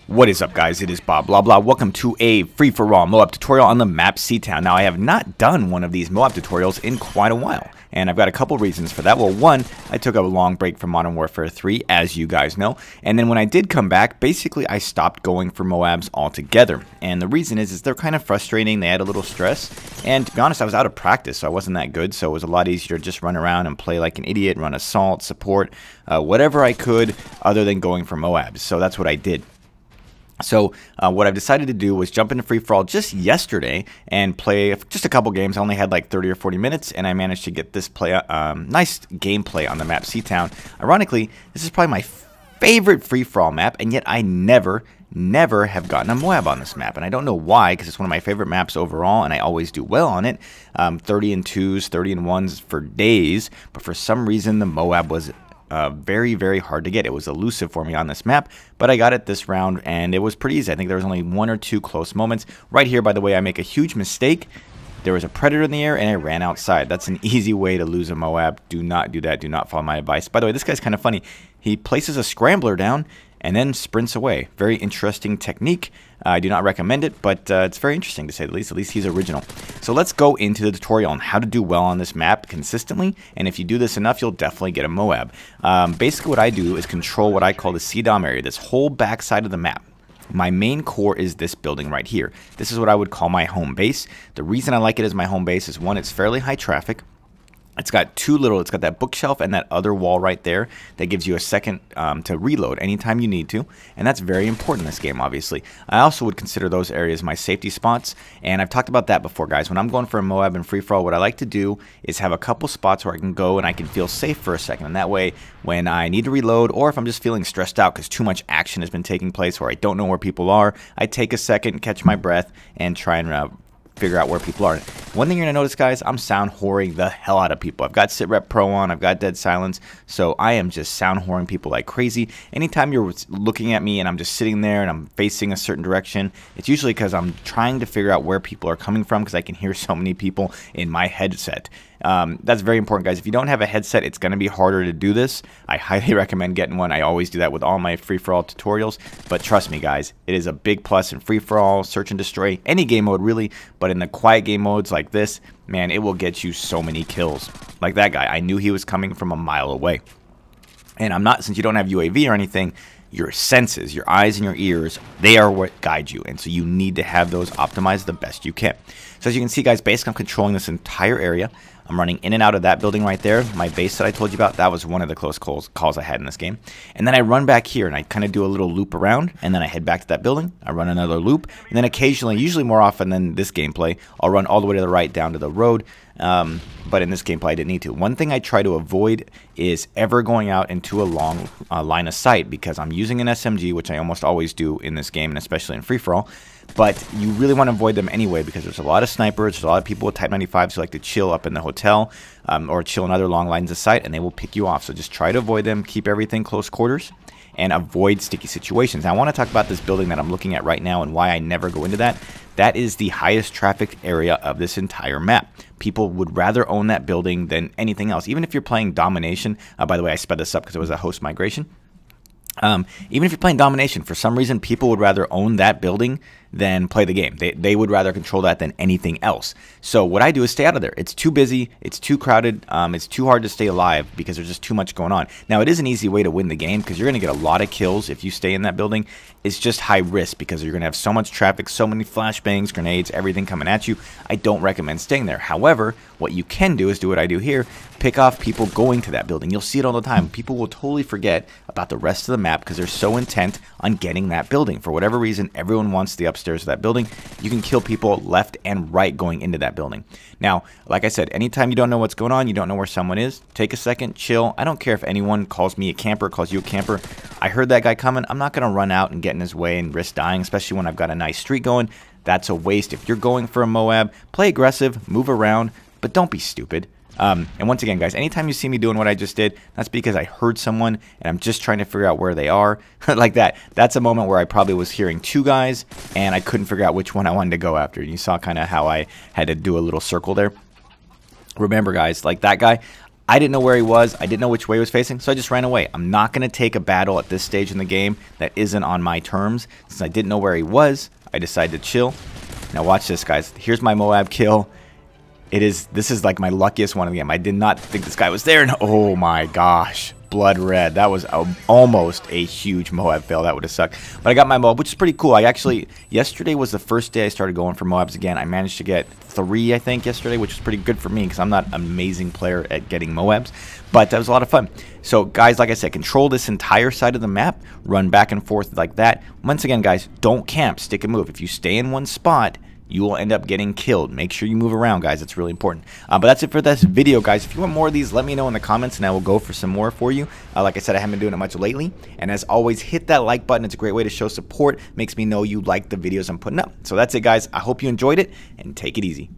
What is up, guys? It is Bob, blah blah. Welcome to a free-for-all MOAB tutorial on the map SEATOWN. Now, I have not done one of these MOAB tutorials in quite a while, and I've got a couple reasons for that. Well, one, I took a long break from Modern Warfare 3, as you guys know, and then when I did come back, basically I stopped going for MOABs altogether. And the reason is they're kind of frustrating. They add a little stress, and to be honest, I was out of practice, so I wasn't that good. So it was a lot easier to just run around and play like an idiot, run assault, support, whatever I could, other than going for MOABs. So that's what I did. So what I've decided to do was jump into free-for-all just yesterday and play just a couple games. I only had like 30 or 40 minutes, and I managed to get this nice gameplay on the map SEATOWN. Ironically, this is probably my favorite free-for-all map, and yet I never have gotten a MOAB on this map. And I don't know why, because it's one of my favorite maps overall, and I always do well on it. 30 and 2s, 30 and 1s for days, but for some reason the MOAB was very hard to get. It was elusive for me on this map, but I got it this round, and it was pretty easy. I think there was only one or two close moments. Right here, by the way, I make a huge mistake. There was a predator in the air, and I ran outside. That's an easy way to lose a MOAB. Do not do that. Do not follow my advice. By the way, this guy's kind of funny. He places a scrambler down and then sprints away. Very interesting technique. I do not recommend it, but it's very interesting to say the least. At least he's original. So let's go into the tutorial on how to do well on this map consistently, and if you do this enough, you'll definitely get a MOAB. Basically what I do is control what I call the SEATOWN area, this whole back side of the map. My main core is this building right here. This is what I would call my home base. The reason I like it as my home base is, one, it's fairly high traffic. It's got it's got that bookshelf and that other wall right there that gives you a second to reload anytime you need to, and that's very important in this game, obviously. I also would consider those areas my safety spots, and I've talked about that before, guys. When I'm going for a MOAB and free-for-all, what I like to do is have a couple spots where I can go and I can feel safe for a second, and that way when I need to reload, or if I'm just feeling stressed out because too much action has been taking place or I don't know where people are, I take a second, catch my breath, and try and figure out where people are. One thing you're going to notice, guys, I'm sound whoring the hell out of people. I've got SitRep Pro on, I've got Dead Silence, so I am just sound whoring people like crazy. Anytime you're looking at me and I'm just sitting there and I'm facing a certain direction, it's usually because I'm trying to figure out where people are coming from, because I can hear so many people in my headset. That's very important, guys. If you don't have a headset, it's going to be harder to do this. I highly recommend getting one. I always do that with all my free-for-all tutorials, but trust me, guys, it is a big plus in free-for-all, search and destroy, any game mode really, but in the quiet game modes like this, man, it will get you so many kills. Like that guy, I knew he was coming from a mile away. And since you don't have UAV or anything, your senses, your eyes and your ears, they are what guide you, and so you need to have those optimized the best you can. So as you can see, guys, basically I'm controlling this entire area. I'm running in and out of that building right there. My base that I told you about, that was one of the close calls I had in this game. And then I run back here, and I kind of do a little loop around, and then I head back to that building. I run another loop, and then occasionally, usually more often than this gameplay, I'll run all the way to the right down to the road. But in this gameplay, I didn't need to. One thing I try to avoid is ever going out into a long line of sight, because I'm using an SMG, which I almost always do in this game, and especially in free-for-all. But you really want to avoid them anyway, because there's a lot of snipers, there's a lot of people with Type 95s who like to chill up in the hotel or chill in other long lines of sight, and they will pick you off. So just try to avoid them, keep everything close quarters, and avoid sticky situations. Now, I want to talk about this building that I'm looking at right now and why I never go into that. That is the highest trafficked area of this entire map. People would rather own that building than anything else. Even if you're playing Domination, by the way, I sped this up because it was a host migration. Even if you're playing Domination, for some reason, people would rather own that building than play the game. They would rather control that than anything else. So what I do is stay out of there. It's too busy. It's too crowded. It's too hard to stay alive because there's just too much going on. Now, it is an easy way to win the game because you're going to get a lot of kills if you stay in that building. It's just high risk because you're going to have so much traffic, so many flashbangs, grenades, everything coming at you. I don't recommend staying there. However, what you can do is do what I do here. Pick off people going to that building. You'll see it all the time. People will totally forget about the rest of the map because they're so intent on getting that building. For whatever reason, everyone wants the upstairs of that building. You can kill people left and right going into that building. Now, like I said, anytime you don't know what's going on, you don't know where someone is, take a second, chill. I don't care if anyone calls me a camper, calls you a camper. I heard that guy coming. I'm not going to run out and get in his way and risk dying, especially when I've got a nice streak going. That's a waste. If you're going for a MOAB, play aggressive, move around, but don't be stupid. And once again, guys, anytime you see me doing what I just did, that's because I heard someone and I'm just trying to figure out where they are. Like that. That's a moment where I probably was hearing two guys and I couldn't figure out which one I wanted to go after. You saw kind of how I had to do a little circle there. Remember, guys, like that guy, I didn't know where he was. I didn't know which way he was facing, so I just ran away. I'm not going to take a battle at this stage in the game that isn't on my terms. Since I didn't know where he was, I decided to chill. Now watch this, guys. Here's my MOAB kill. This is like my luckiest one in the game. I did not think this guy was there, and oh my gosh. Blood red. That was almost a huge MOAB fail. That would have sucked. But I got my MOAB, which is pretty cool. Yesterday was the first day I started going for MOABs again. I managed to get 3, I think, yesterday, which was pretty good for me because I'm not an amazing player at getting MOABs. But that was a lot of fun. So, guys, like I said, control this entire side of the map. Run back and forth like that. Once again, guys, don't camp. Stick and move. If you stay in one spot, you will end up getting killed. Make sure you move around, guys. It's really important. But that's it for this video, guys. If you want more of these, let me know in the comments, and I will go for some more for you. Like I said, I haven't been doing it much lately. And as always, hit that like button. It's a great way to show support. Makes me know you like the videos I'm putting up. So that's it, guys. I hope you enjoyed it, and take it easy.